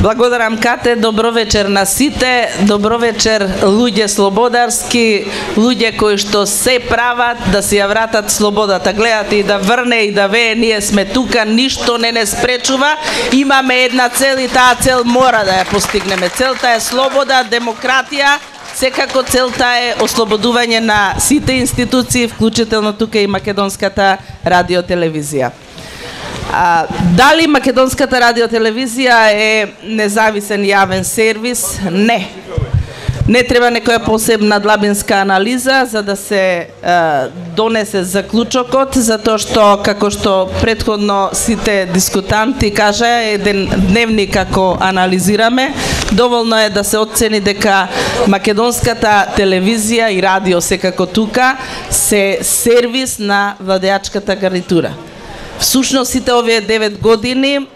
Благодарам, Кате, добро вечер на сите, добро вечер луѓе слободарски, луѓе кои што се прават да си ја вратат слободата, гледат и да врне и да вее, ние сме тука, ништо не спречува, имаме една цел и таа цел мора да ја постигнеме. Целта е слобода, демократија, секако целта е ослободување на сите институции, вклучително тука и Македонската радиотелевизија. Дали Македонската радиотелевизија е независен јавен сервис? Не. Не треба некоја посебна длабинска анализа за да се донесе заклучокот, затоа што, како што претходно сите дискутанти кажа, еден дневник како анализираме, доволно е да се оцени дека Македонската телевизија и радио секако тука се сервис на владеачката гарнитура. Всушност сите овие 9 години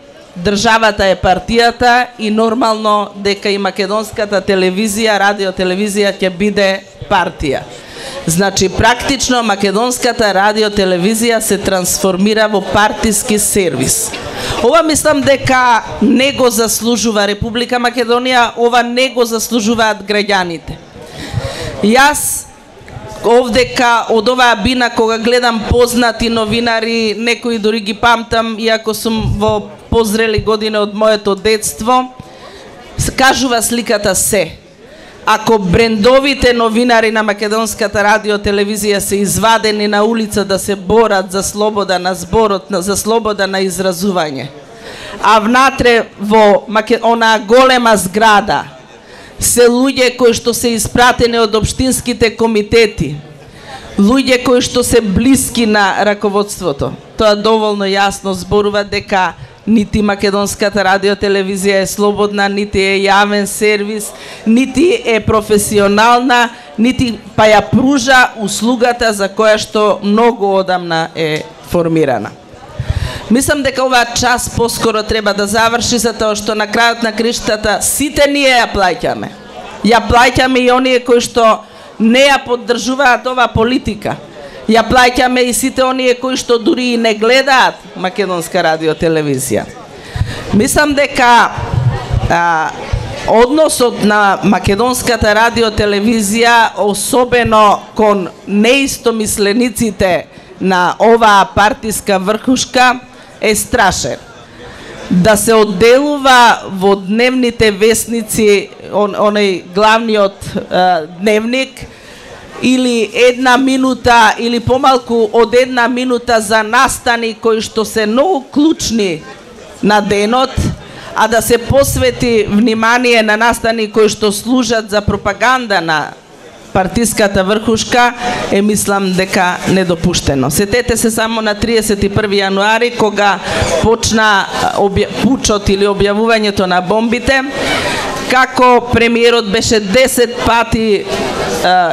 државата е партијата и нормално дека и Македонската телевизија, радиотелевизија ќе биде партија. Значи, практично Македонската радиотелевизија се трансформира во партиски сервис. Ова мислам дека не го заслужува Република Македонија, ова не го заслужуваат граѓаните. Јас овдека од оваа бина кога гледам познати новинари, некои дори ги памтам, иако сум во позрели години од моето детство, кажува сликата се. Ако брендовите новинари на Македонската радиотелевизија се извадени на улица да се борат за слобода на зборот, за слобода на изразување, а внатре во онаа голема зграда се луѓе кои што се испратени од општинските комитети, луѓе кои што се блиски на раководството, тоа доволно јасно зборува дека нити Македонската радиотелевизија е слободна, нити е јавен сервис, нити е професионална, нити па ја пружа услугата за која што многу одамна е формирана. Мислам дека оваа час поскоро треба да заврши, затоа што на крајот на криштата сите ние ја плаќаме. Ја плаќаме и оние кои што не ја поддржуваат оваа политика. Ја плаќаме и сите оние кои што дури и не гледаат Македонска радиотелевизија. Мислам дека односот на Македонската радиотелевизија, особено кон неистомислениците на оваа партиска врхушка, е страшен. Да се одделува во дневните вестници, оној главниот дневник, или една минута, или помалку од една минута за настани кои што се многу клучни на денот, а да се посвети внимание на настани кои што служат за пропаганда на партиската врхушка, мислам дека недопуштено. Сетете се само на 31 јануари, кога почна пучот или објавувањето на бомбите, како премиерот беше 10 пати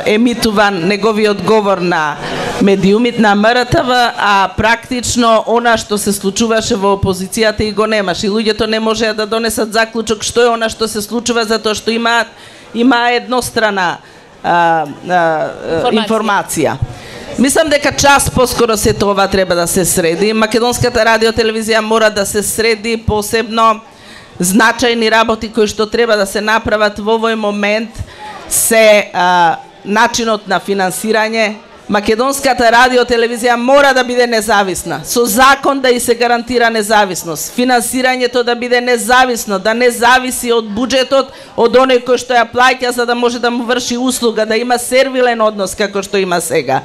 емитуван неговиот говор на медиумит на МРТВ, а практично она што се случуваше во опозицијата и го немаше. И луѓето не можеа да донесат заклучок што е она што се случува, затоа што има еднострана информација. Мислам дека час поскоро се тоа треба да се среди. Македонската радиотелевизија мора да се среди, посебно значајни работи кои што треба да се направат во овој момент се начинот на финансирање. Македонската радиотелевизија мора да биде независна, со закон да и се гарантира независност. Финансирањето да биде независно, да не зависи од буџетот, од оној кој што ја плаќа за да може да му врши услуга, да има сервилен однос како што има сега.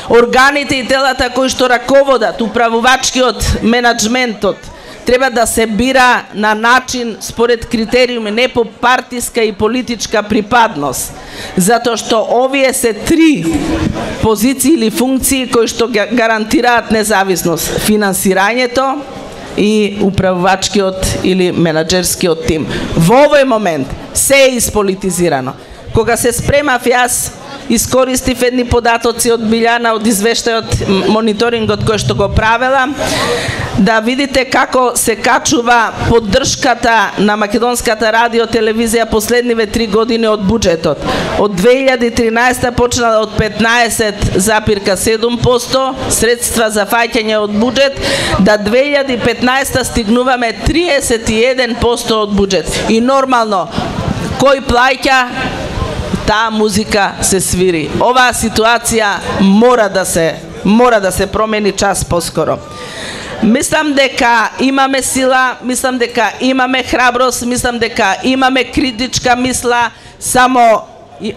Органите и телата кои што раководат, управувачкиот менаџментот, треба да се бира на начин според критериуми, не по партиска и политичка припадност. Затоа што овие се 3 позиции или функции кои што гарантираат независност: финансирањето и управувачкиот или менаџерскиот тим. Во овој момент се е исполитизирано. Кога се спремав јас, искористив едни податоци од Билјана од извештајот, мониторингот кој што го правела. да видите како се качува поддршката на македонската радио телевизија последниве 3 години од буџетот. Од 2013 почнала од 15,7% средства за фаќање од буџет, да 2015 стигнуваме 31% од буџет. И нормално, кој плаќа, таа музика се свири. Оваа ситуација мора да се промени час поскоро. Мислам дека имаме сила, мислам дека имаме храброст, мислам дека имаме критичка мисла, само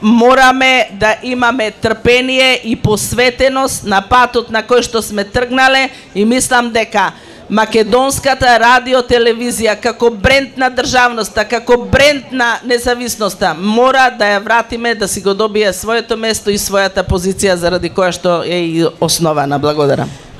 мораме да имаме трпение и посветеност на патот на кој што сме тргнале, и мислам дека македонската радио телевизија како бренд на државноста, како бренд на независноста, мора да ја вратиме, да си го добие своето место и својата позиција заради која што е и основана. Благодарам.